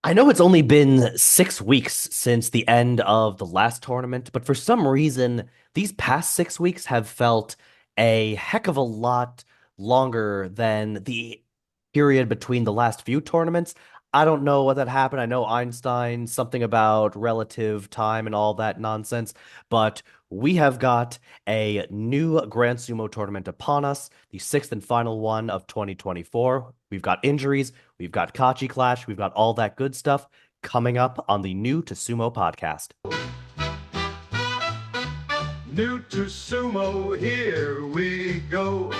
I know it's only been 6 weeks since the end of the last tournament, but for some reason, these past 6 weeks have felt a heck of a lot longer than the period between the last few tournaments. I don't know what that happened. I know Einstein, something about relative time and all that nonsense, but we have got a new Grand Sumo tournament upon us, the sixth and final one of 2024. We've got injuries. We've got Kachi Klash. We've got all that good stuff coming up on the New to Sumo podcast. New to sumo, here we go.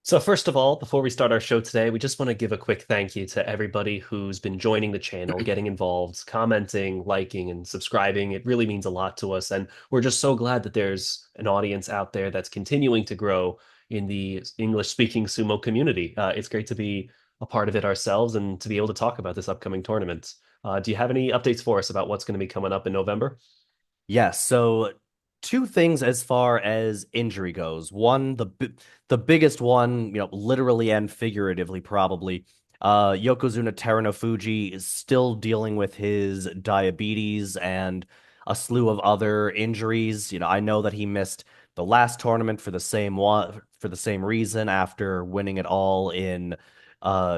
So, first of all, before we start our show today, we just want to give a quick thank you to everybody who's been joining the channel, getting involved, commenting, liking, and subscribing. It really means a lot to us. And we're just so glad that there's an audience out there that's continuing to grow in the English-speaking sumo community. It's great to be a part of it ourselves and to be able to talk about this upcoming tournament. Do you have any updates for us about what's going to be coming up in November? Yes, so two things as far as injury goes. One, the biggest one, literally and figuratively, probably. Yokozuna Terunofuji is still dealing with his diabetes and a slew of other injuries. I know that he missed the last tournament for the same one for the same reason after winning it all in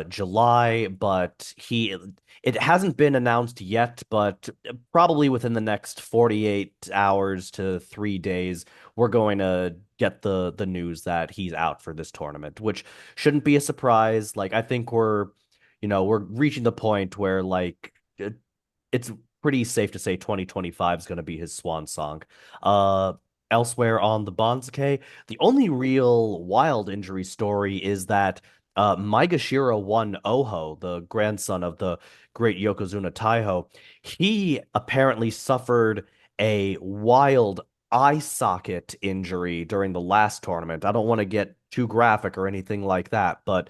July, but he it hasn't been announced yet, but probably within the next 48 hours to 3 days, we're going to get the news that he's out for this tournament, which shouldn't be a surprise. Like, I think we're reaching the point where it's pretty safe to say 2025 is going to be his swan song. Uh, Elsewhere on the banzuke, the only real wild injury story is that Maegashira won Oho, the grandson of the great Yokozuna Taiho. He apparently suffered a wild eye socket injury during the last tournament. I don't want to get too graphic or anything like that, but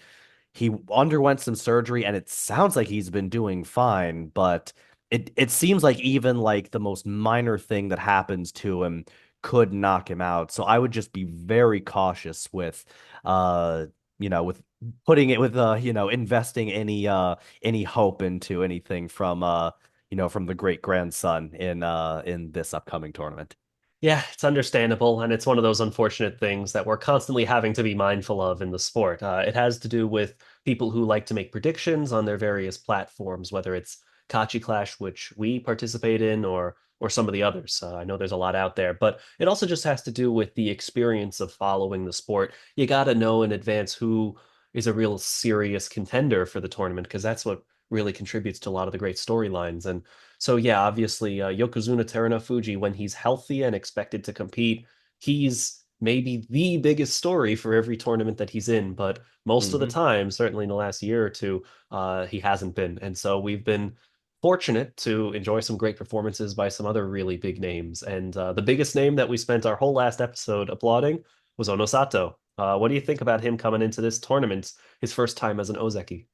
he underwent some surgery and it sounds like he's been doing fine, but it seems like even like the most minor thing that happens to him could knock him out. So I would just be very cautious with with putting it with investing any hope into anything from the great grandson in this upcoming tournament. Yeah, it's understandable, and it's one of those unfortunate things that we're constantly having to be mindful of in the sport. It has to do with people who like to make predictions on their various platforms, whether it's Kachi Klash, which we participate in, or some of the others. I know there's a lot out there, but it also just has to do with the experience of following the sport. You got to know in advance who is a real serious contender for the tournament, because that's what really contributes to a lot of the great storylines. And so yeah, obviously Yokozuna Terunofuji, when he's healthy and expected to compete, he's maybe the biggest story for every tournament that he's in. But most of the Hmm. time, certainly in the last year or two, he hasn't been. And so we've been fortunate to enjoy some great performances by some other really big names. And the biggest name that we spent our whole last episode applauding was Onosato. What do you think about him coming into this tournament, his first time as an Ozeki?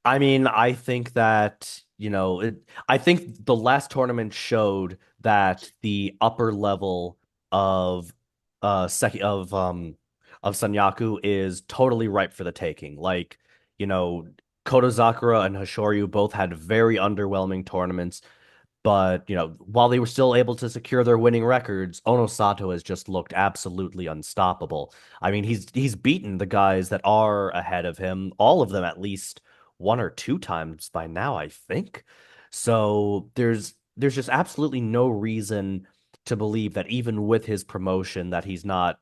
I mean, I think that, I think the last tournament showed that the upper level of of Sanyaku is totally ripe for the taking. Like, you know, Kotozakura and Hoshoryu both had very underwhelming tournaments, but while they were still able to secure their winning records, Onosato has just looked absolutely unstoppable. I mean, he's beaten the guys that are ahead of him, all of them at least one or two times by now, I think. So there's just absolutely no reason to believe that even with his promotion that he's not,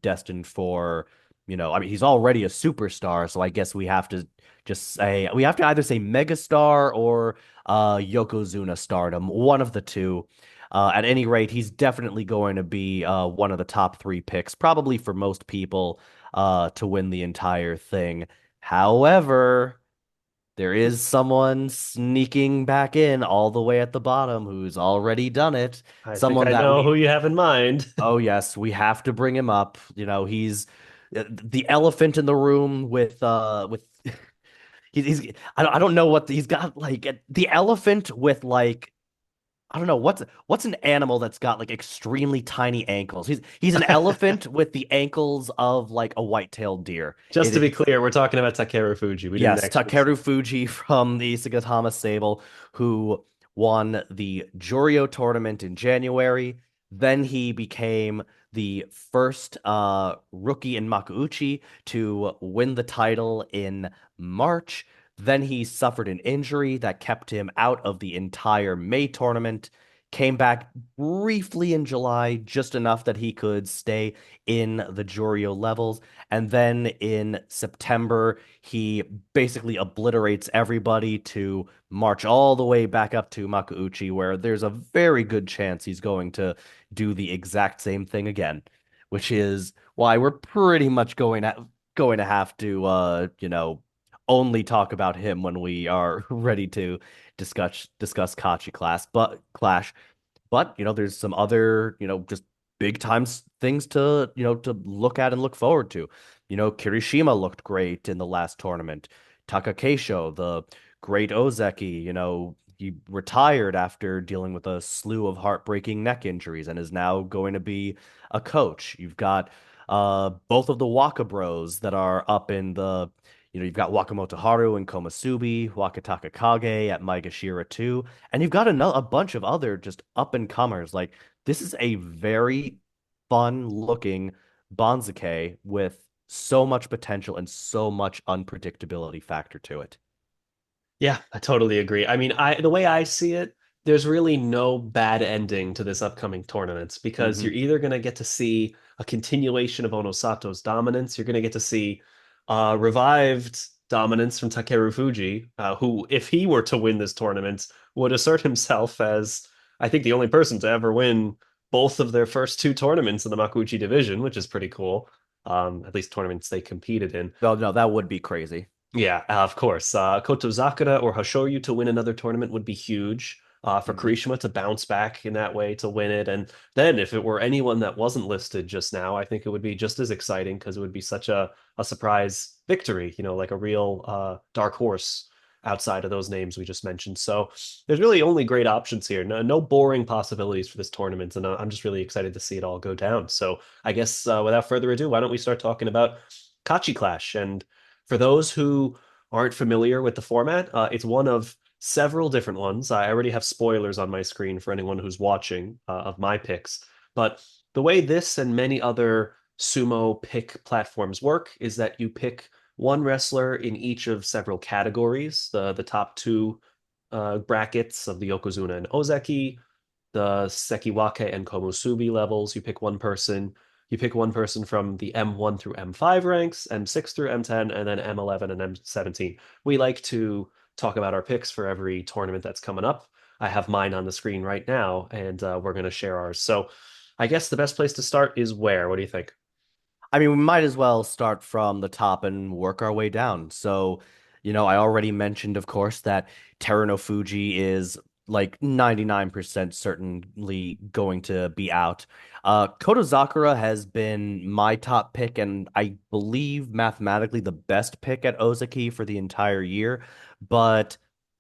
destined for, I mean, he's already a superstar, so I guess we have to either say megastar or Yokozuna stardom, one of the two. At any rate, he's definitely going to be one of the top three picks, probably for most people, to win the entire thing. However, there is someone sneaking back in all the way at the bottom who's already done it. I think Someone I that know who we, you have in mind. oh yes, we have to bring him up. He's the elephant in the room with he's I don't know what he's got, like the elephant with like I don't know what's an animal that's got like extremely tiny ankles. He's an elephant with the ankles of like a white-tailed deer. Just to be It's clear, we're talking about Takerufuji. We didn't Yes, actually. Takerufuji from the Sagatama Sable, who won the Juryo tournament in January. Then he became the first rookie in Makuuchi to win the title in March. Then he suffered an injury that kept him out of the entire May tournament. Came back briefly in July, just enough that he could stay in the Juryo levels. And then in September, he basically obliterates everybody to march all the way back up to Makuuchi, where there's a very good chance he's going to do the exact same thing again, which is why we're pretty much going to have to only talk about him when we are ready to discuss Kachi Clash. But, there's some other, just big times things to, to look at and look forward to. Kirishima looked great in the last tournament. Takakeisho, the great Ozeki, he retired after dealing with a slew of heartbreaking neck injuries and is now going to be a coach. You've got both of the Waka Bros that are up in the, you've got Wakamoto Haru and Komusubi, Wakataka Kage at Maegashira too. And you've got a bunch of other just up and comers. Like this is a very fun looking banzuke with so much potential and so much unpredictability factor to it. Yeah, I totally agree. I mean, the way I see it, there's really no bad ending to this upcoming tournament because Hmm. you're either going to get to see a continuation of Onosato's dominance, you're going to get to see revived dominance from Takerufuji, who, if he were to win this tournament, would assert himself as, I think, the only person to ever win both of their first two tournaments in the Makuuchi division, which is pretty cool. At least tournaments they competed in. Oh, no, that would be crazy. Yeah, of course. Kotozakura or Hoshoyu to win another tournament would be huge. For Hmm. Kirishima to bounce back in that way to win it. And then if it were anyone that wasn't listed just now, I think it would be just as exciting because it would be such a surprise victory, like a real dark horse outside of those names we just mentioned. So there's really only great options here. No boring possibilities for this tournament. And I'm just really excited to see it all go down. So I guess without further ado, why don't we start talking about Kachi Clash? And for those who aren't familiar with the format, it's one of several different ones. I already have spoilers on my screen for anyone who's watching of my picks. But the way this and many other sumo pick platforms work is that you pick one wrestler in each of several categories. The top two brackets of the yokozuna and ozeki, the sekiwake and komusubi levels. You pick one person from the M1 through M5 ranks, M6 through M10, and then M11 and M17. We like to talk about our picks for every tournament that's coming up. I have mine on the screen right now, and we're going to share ours. So I guess the best place to start is where? What do you think? I mean, we might as well start from the top and work our way down. So, I already mentioned, of course, that Fuji is like 99% certainly going to be out. Kotozakura has been my top pick, and I believe mathematically the best pick at Ozeki for the entire year. But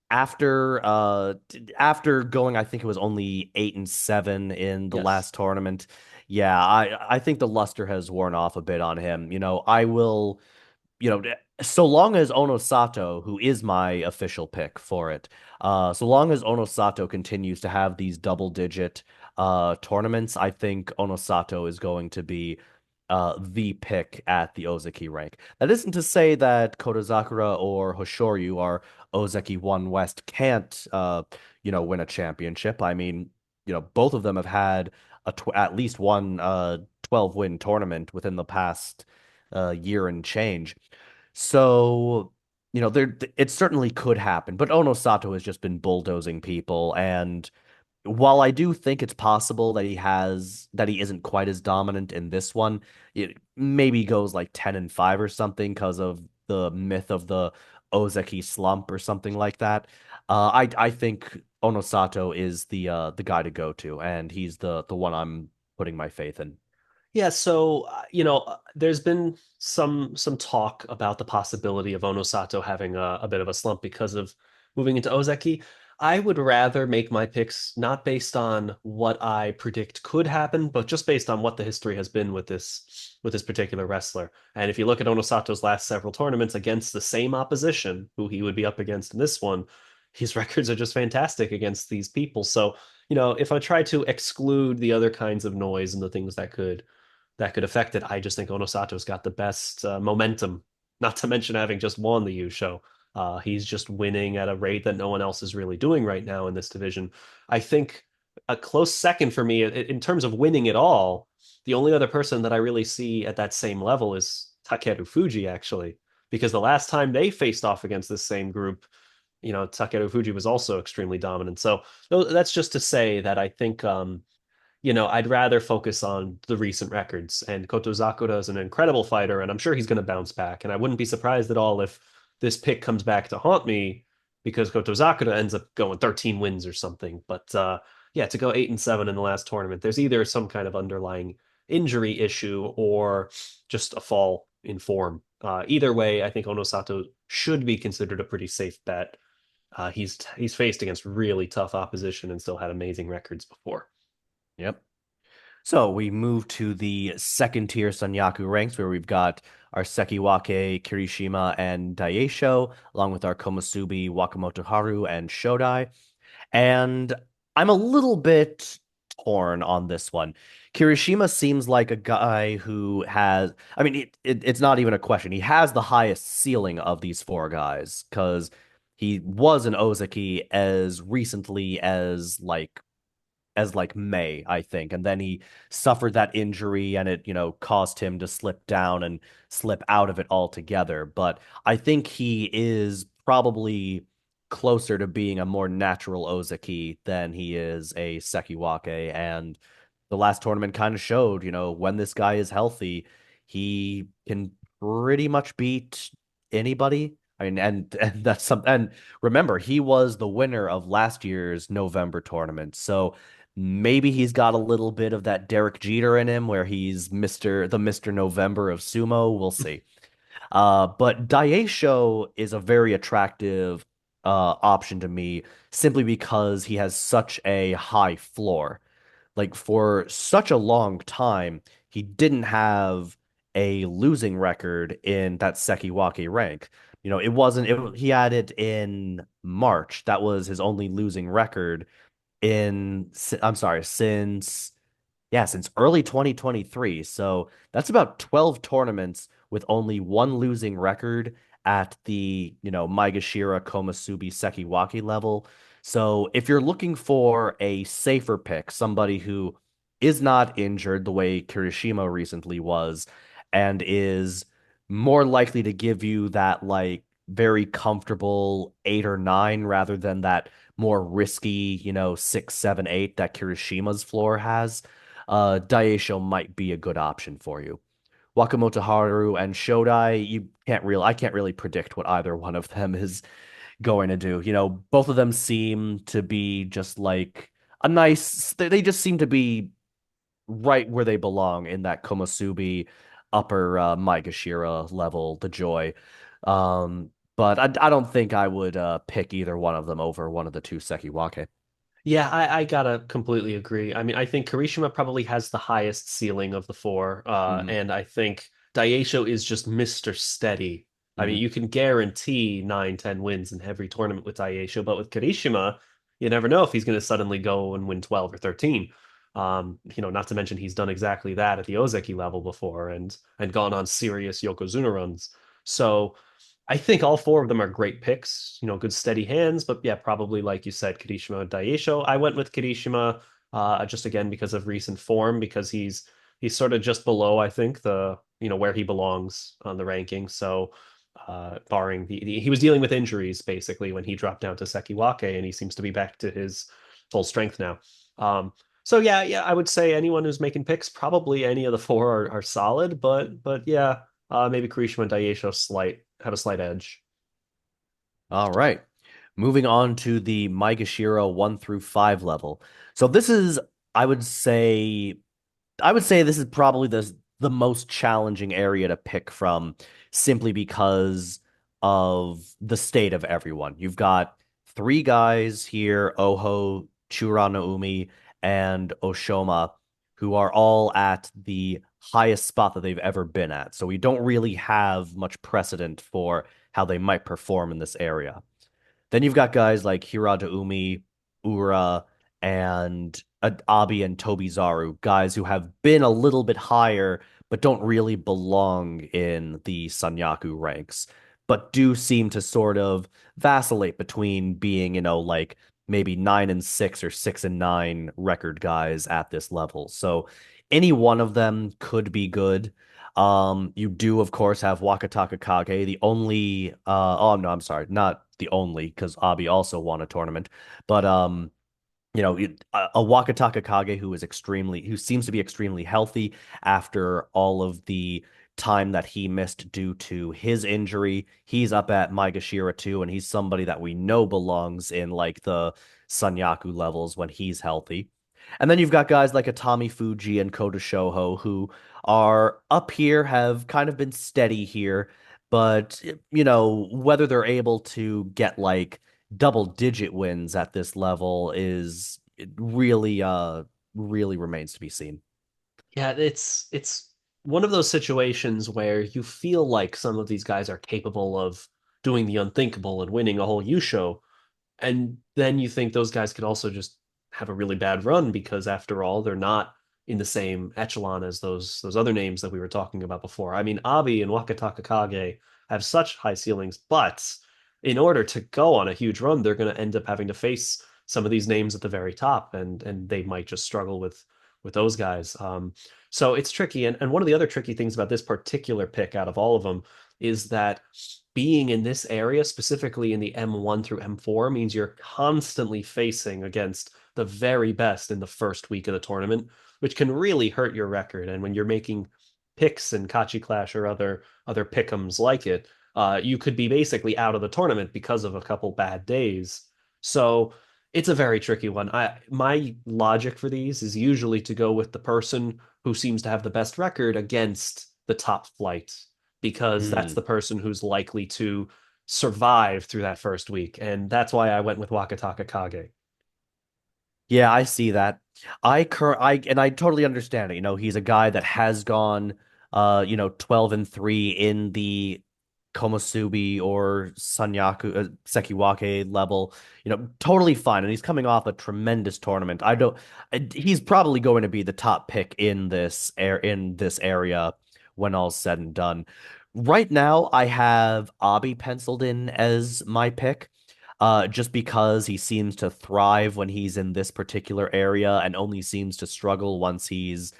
after going, I think it was only 8-7 in the Yes. last tournament. Yeah, I think the luster has worn off a bit on him. I will, so long as Onosato, who is my official pick for it, so long as Onosato continues to have these double digit tournaments, I think Onosato is going to be the pick at the Ozeki rank. That isn't to say that Kotozakura or Hoshoryu or Ozeki 1 West can't win a championship. I mean, both of them have had at least one 12-win tournament within the past year and change. So, it certainly could happen, but Onosato has just been bulldozing people. And while I do think it's possible that he isn't quite as dominant in this one, it maybe goes like 10-5 or something because of the myth of the Ozeki slump or something like that. I think Onosato is the guy to go to, and he's the one I'm putting my faith in. Yeah, so there's been some talk about the possibility of Onosato having a bit of a slump because of moving into Ozeki. I would rather make my picks not based on what I predict could happen, but just based on what the history has been with this particular wrestler. And if you look at Onosato's last several tournaments against the same opposition who he would be up against in this one, his records are just fantastic against these people. So, if I try to exclude the other kinds of noise and the things that could affect it, I just think Onosato's got the best momentum. Not to mention having just won the U show. He's just winning at a rate that no one else is really doing right now in this division. I think a close second for me in terms of winning it all, the only other person that I really see at that same level is Takerufuji, actually, because the last time they faced off against this same group, Takerufuji was also extremely dominant. So that's just to say that I think I'd rather focus on the recent records. And Kotozakura is an incredible fighter, and I'm sure he's going to bounce back. And I wouldn't be surprised at all if this pick comes back to haunt me because Kotozakura ends up going 13 wins or something. But yeah, to go 8-7 in the last tournament, there's either some kind of underlying injury issue or just a fall in form. Either way, I think Onosato should be considered a pretty safe bet. He's faced against really tough opposition and still had amazing records before. Yep. So we move to the second tier Sanyaku ranks where we've got our Sekiwake, Kirishima, and Daisho, along with our Komusubi, Wakamoto Haru, and Shodai. And I'm a little bit torn on this one. Kirishima seems like a guy who has, I mean, it's not even a question. He has the highest ceiling of these four guys because he was an Ozeki as recently as like May, I think. And then he suffered that injury and it, caused him to slip down and slip out of it altogether. But I think he is probably closer to being a more natural Ozeki than he is a Sekiwake. And the last tournament kind of showed, when this guy is healthy, he can pretty much beat anybody. I mean, and that's something. And remember, he was the winner of last year's November tournament. So maybe he's got a little bit of that Derek Jeter in him where he's Mr. November of sumo. We'll see. But Daisho is a very attractive option to me simply because he has such a high floor. Like for such a long time, he didn't have a losing record in that Sekiwake rank. It wasn't he had it in March. That was his only losing record I'm sorry, since early 2023. So that's about 12 tournaments with only one losing record at the, Maegashira, Komusubi, Sekiwake level. So if you're looking for a safer pick, somebody who is not injured the way Kirishima recently was, and is more likely to give you that like very comfortable 8 or 9 rather than that more risky, 6, 7, 8 that Kirishima's floor has, Daisho might be a good option for you. Wakamoto Haru and Shodai, I can't really predict what either one of them is going to do. Both of them seem to be just like they just seem to be right where they belong in that Komusubi upper Maegashira level, the joy. But I don't think I would pick either one of them over one of the two Sekiwake. Yeah, I gotta completely agree. I mean, I think Karishima probably has the highest ceiling of the four, Hmm. and I think Daisho is just Mr. Steady. I mean, Hmm. you can guarantee 9, 10 wins in every tournament with Daisho, but with Karishima, you never know if he's going to suddenly go and win 12 or 13. Not to mention he's done exactly that at the Ozeki level before and gone on serious Yokozuna runs. So I think all four of them are great picks, good steady hands, but yeah, probably like you said, Kirishima and Daisho. I went with Kirishima just again because of recent form, because he's sort of just below, I think, where he belongs on the ranking. So barring he was dealing with injuries basically when he dropped down to Sekiwake, and he seems to be back to his full strength now. So yeah, I would say anyone who's making picks, probably any of the four are solid, but yeah, maybe Kirishima and Daisho have a slight edge. All right. Moving on to the Maegashira 1 through 5 level. So this is, I would say, this is probably the most challenging area to pick from simply because of the state of everyone. You've got three guys here, Oho, Churanaumi, and Oshoma, who are all at the highest spot that they've ever been at. So we don't really have much precedent for how they might perform in this area. Then you've got guys like Hirata Umi, Ura, and Abi and Tobizaru, guys who have been a little bit higher, but don't really belong in the Sanyaku ranks, but do seem to sort of vacillate between being, like maybe 9-6 or 6-9 record guys at this level. So any one of them could be good. You do, of course, have Wakataka Kage, the only oh no, I'm sorry, not the only, because Abi also won a tournament, but a Wakataka Kage who seems to be extremely healthy after all of the time that he missed due to his injury. He's up at Maegashira too, and he's somebody that we know belongs in like the Sanyaku levels when he's healthy. And then you've got guys like Atami Fuji and Kota Shoho who are up here, have kind of been steady here, but whether they're able to get like double digit wins at this level is it really remains to be seen. Yeah, it's one of those situations where you feel like some of these guys are capable of doing the unthinkable and winning a whole Yusho, and then you think those guys could also just have a really bad run because after all, they're not in the same echelon as those other names that we were talking about before. I mean, Abi and Wakataka Kage have such high ceilings, but in order to go on a huge run, they're going to end up having to face some of these names at the very top, and they might just struggle with those guys. So it's tricky. And one of the other tricky things about this particular pick out of all of them is that being in this area, specifically in the M1 through M4, means you're constantly facing against the very best in the first week of the tournament, which can really hurt your record. And when you're making picks in Kachi Clash or other pick'ems like it, you could be basically out of the tournament because of a couple bad days. So it's a very tricky one. My logic for these is usually to go with the person who seems to have the best record against the top flight because that's Hmm. the person who's likely to survive through that first week. And that's why I went with Wakataka Kage. Yeah, I see that. I totally understand it. He's a guy that has gone 12-3 in the Komusubi or Sanyaku Sekiwake level. Totally fine. And he's coming off a tremendous tournament. I don't He's probably going to be the top pick in this area when all's said and done. Right now, I have Abi penciled in as my pick just because he seems to thrive when he's in this particular area and only seems to struggle once he's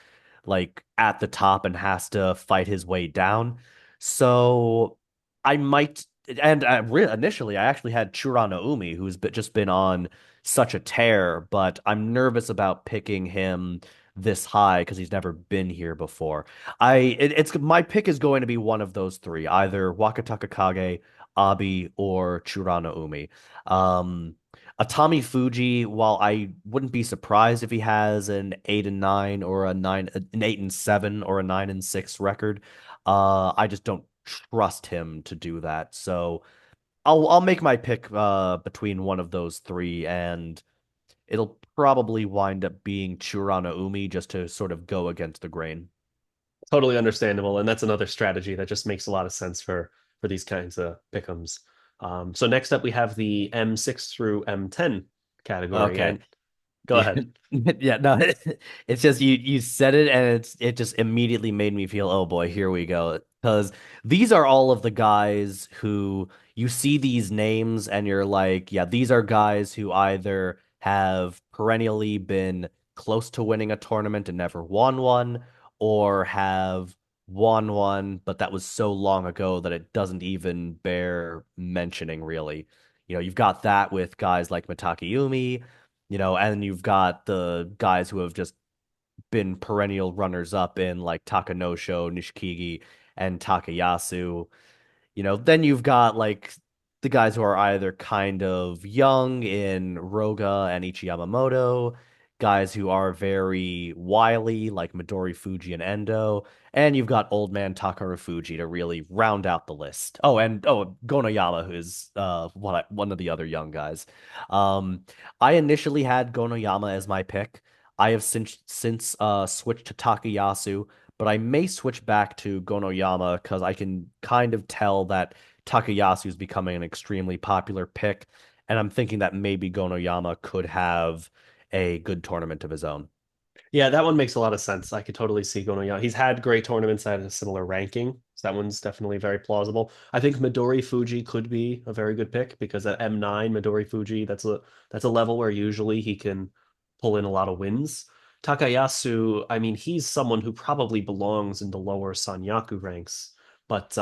like at the top and has to fight his way down. So I might, and initially I actually had Churano Umi, just been on such a tear, but I'm nervous about picking him this high because he's never been here before. It's my pick is going to be one of those three, either Wakataka Kage, Abi, or Churano Umi. Um, Atami Fuji, while I wouldn't be surprised if he has an 8-9 or an 8-7 or a 9-6 record, I just don't trust him to do that. So I'll make my pick between one of those three, and it'll probably wind up being Churana Umi just to sort of go against the grain. Totally understandable, and that's another strategy that just makes a lot of sense for these kinds of pick'ems. So next up, we have the M6 through M10 category, Okay. and go Yeah, ahead. yeah, no, it's just you said it and it just immediately made me feel, oh boy, here we go. Because these are all of the guys who you see these names and you're like, yeah, these are guys who either have perennially been close to winning a tournament and never won one, or have won one, but that was so long ago that it doesn't even bear mentioning, really. You've got that with guys like Mataki and you've got the guys who have just been perennial runners up in like Takanosho, Nishikigi, and Takayasu. Then you've got like the guys who are either kind of young in Roga and Ichi Yamamoto. guys who are very wily, like Midori Fuji and Endo, and you've got old man Takerufuji to really round out the list. Oh, and Gonoyama, who is one of the other young guys. Um, I initially had Gonoyama as my pick. I have since switched to Takayasu, but I may switch back to Gonoyama because I can kind of tell that Takayasu is becoming an extremely popular pick, and I'm thinking that maybe Gonoyama could have a good tournament of his own. Yeah, that one makes a lot of sense. I could totally see going on. He's had great tournaments at a similar ranking, so that one's definitely very plausible. I think Midori Fuji could be a very good pick because at M9, Midori Fuji, that's a level where usually he can pull in a lot of wins. Takayasu, I mean, he's someone who probably belongs in the lower Sanyaku ranks, but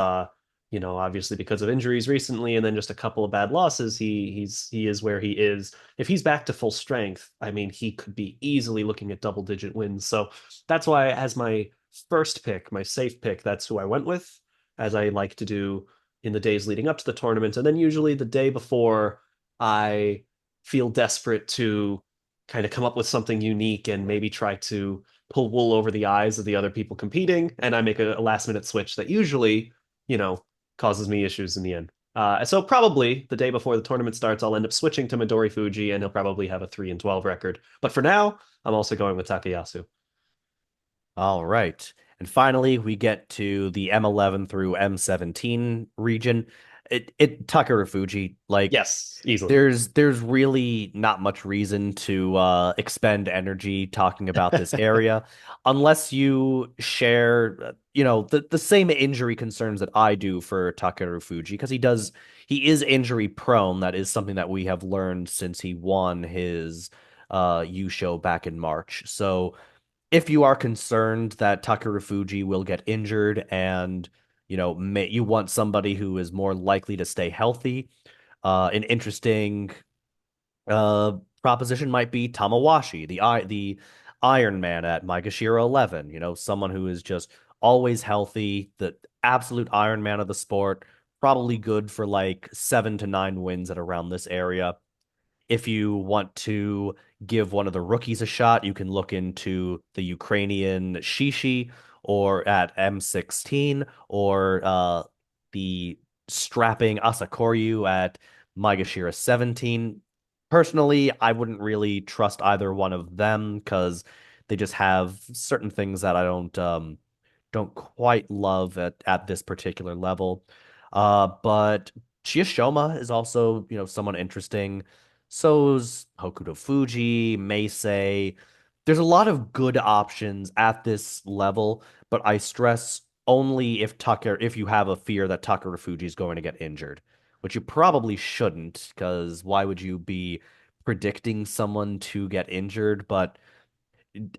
obviously because of injuries recently and then just a couple of bad losses, he is where he is. If he's back to full strength, I mean, he could be easily looking at double digit wins. So that's why, as my first pick, my safe pick, that's who I went with, as I like to do in the days leading up to the tournament. And then usually the day before, I feel desperate to kind of come up with something unique and maybe try to pull wool over the eyes of the other people competing. And I make a last minute switch that usually, you know, causes me issues in the end. So probably the day before the tournament starts, I'll end up switching to Midori Fuji, and he'll probably have a 3-12 record. But for now, I'm also going with Takayasu. All right. And finally, we get to the M11 through M17 region. It Takerufuji, like Yes, easily. there's really not much reason to expend energy talking about this area unless you share the same injury concerns that I do for Takerufuji because he is injury prone. That is something that we have learned since he won his Yusho back in March. So if you are concerned that Takerufuji will get injured and you want somebody who is more likely to stay healthy, an interesting uh proposition might be Tamawashi, the Iron Man at Maegashira 11, someone who is just always healthy, the absolute Iron Man of the sport, probably good for like 7 to 9 wins at around this area. If you want to give one of the rookies a shot, you can look into the Ukrainian Shishi or at M16 or the strapping Asakoryu at Maegashira 17. Personally, I wouldn't really trust either one of them because they just have certain things that I don't quite love at this particular level. But Chiyoshoma is also, someone interesting. So's Hokuto Fuji, Meisei. There's a lot of good options at this level, but I stress only if you have a fear that Takerufuji is going to get injured, which you probably shouldn't, because why would you be predicting someone to get injured? But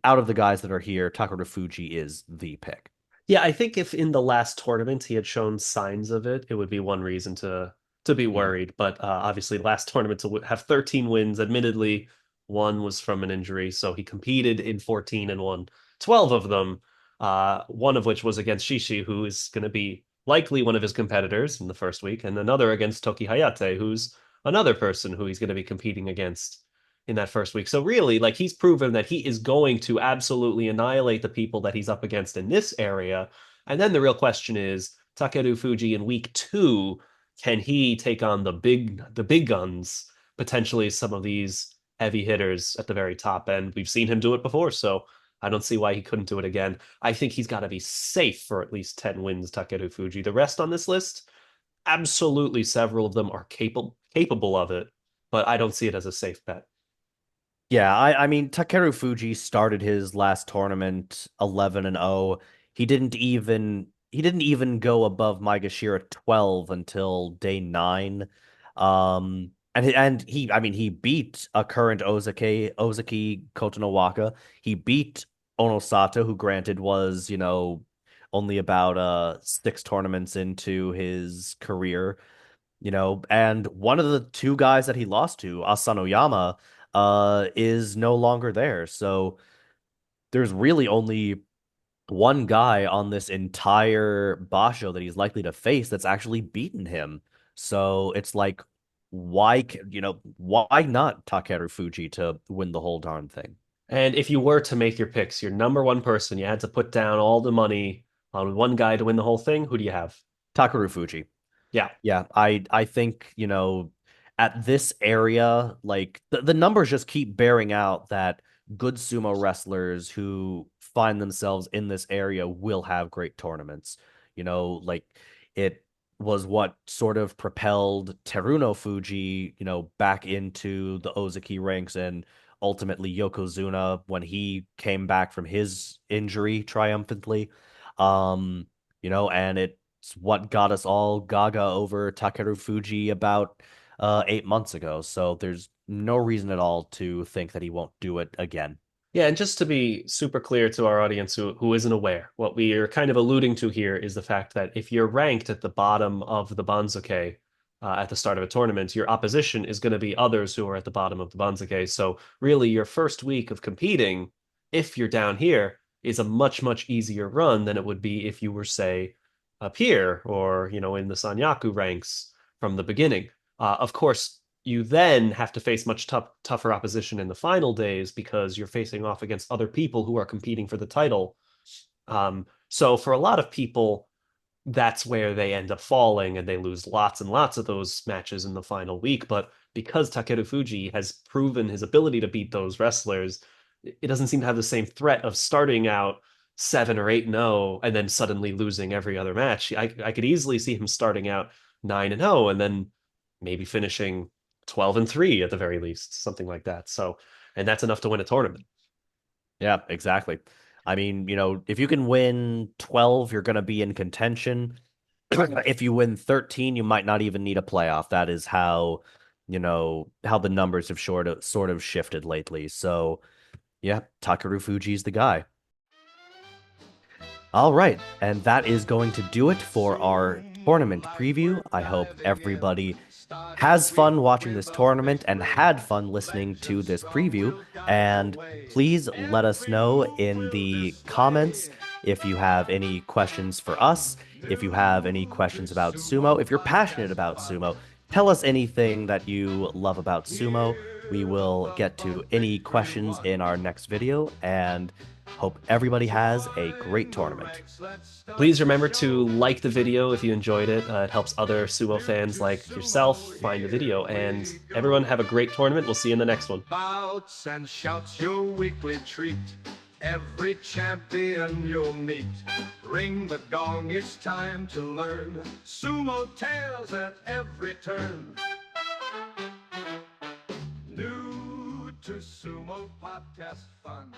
out of the guys that are here, Takerufuji is the pick. Yeah, I think if in the last tournament he had shown signs of it, it would be one reason to be Hmm. worried. But obviously, last tournament to have 13 wins. Admittedly, one was from an injury, so he competed in 14 and won 12 of them. One of which was against Shishi, who is going to be likely one of his competitors in the first week, and another against Toki Hayate, who's another person who he's going to be competing against in that first week. So really, like he's proven that he is going to absolutely annihilate the people that he's up against in this area. And then the real question is Takerufuji in week 2, can he take on the big guns, potentially some of these heavy hitters at the very top end? We've seen him do it before, so I don't see why he couldn't do it again. I think he's got to be safe for at least 10 wins, Takerufuji. The rest on this list, absolutely several of them are capable of it, but I don't see it as a safe bet. Yeah, I mean Takerufuji started his last tournament 11 and 0. He didn't even go above Maegashira 12 until day 9. And he I mean he beat a current Ozeki Kotonowaka. He beat Onosato, who granted was, only about 6 tournaments into his career. And one of the two guys that he lost to, Asanoyama, is no longer there. So there's really only one guy on this entire Basho that he's likely to face that's actually beaten him. So it's like, why not Takeru Fuji to win the whole darn thing? And if you were to make your picks, your number one person, you had to put down all the money on one guy to win the whole thing, who do you have? Takerufuji. Yeah. Yeah, I think, at this area, like the numbers just keep bearing out that good sumo wrestlers who find themselves in this area will have great tournaments. Like it was what sort of propelled Terunofuji, back into the Ozeki ranks and ultimately Yokozuna when he came back from his injury triumphantly. And it's what got us all gaga over Takerufuji about 8 months ago. So there's no reason at all to think that he won't do it again. Yeah, and just to be super clear to our audience who isn't aware, what we are kind of alluding to here is the fact that if you're ranked at the bottom of the banzuke at the start of a tournament, your opposition is going to be others who are at the bottom of the banzuke. So really, your first week of competing, if you're down here, is a much, much easier run than it would be if you were, say, up here or, in the Sanyaku ranks from the beginning. Of course, you then have to face much tougher opposition in the final days because you're facing off against other people who are competing for the title. So for a lot of people, that's where they end up falling and they lose lots and lots of those matches in the final week. But because Takerufuji has proven his ability to beat those wrestlers, it doesn't seem to have the same threat of starting out 7 or 8-0 and then suddenly losing every other match. I could easily see him starting out 9-0 and then maybe finishing 12-3 at the very least, something like that. So, and that's enough to win a tournament. Yeah, exactly. I mean, if you can win 12, you're going to be in contention. If you win 13, you might not even need a playoff. That is how the numbers have sort of shifted lately. So, yeah, Takerufuji's the guy. All right, and that is going to do it for our tournament preview. I hope everybody has fun watching this tournament and had fun listening to this preview. And please let us know in the comments if you have any questions for us, if you have any questions about sumo, if you're passionate about sumo, tell us anything that you love about sumo. We will get to any questions in our next video and hope everybody has a great tournament. Please remember to like the video if you enjoyed it. It helps other sumo fans like yourself find the video. And everyone have a great tournament. We'll see you in the next one. Bouts and shouts your weekly treat. Every champion you'll meet. Ring the gong, it's time to learn. Sumo tales at every turn. New to Sumo Podcast Fun.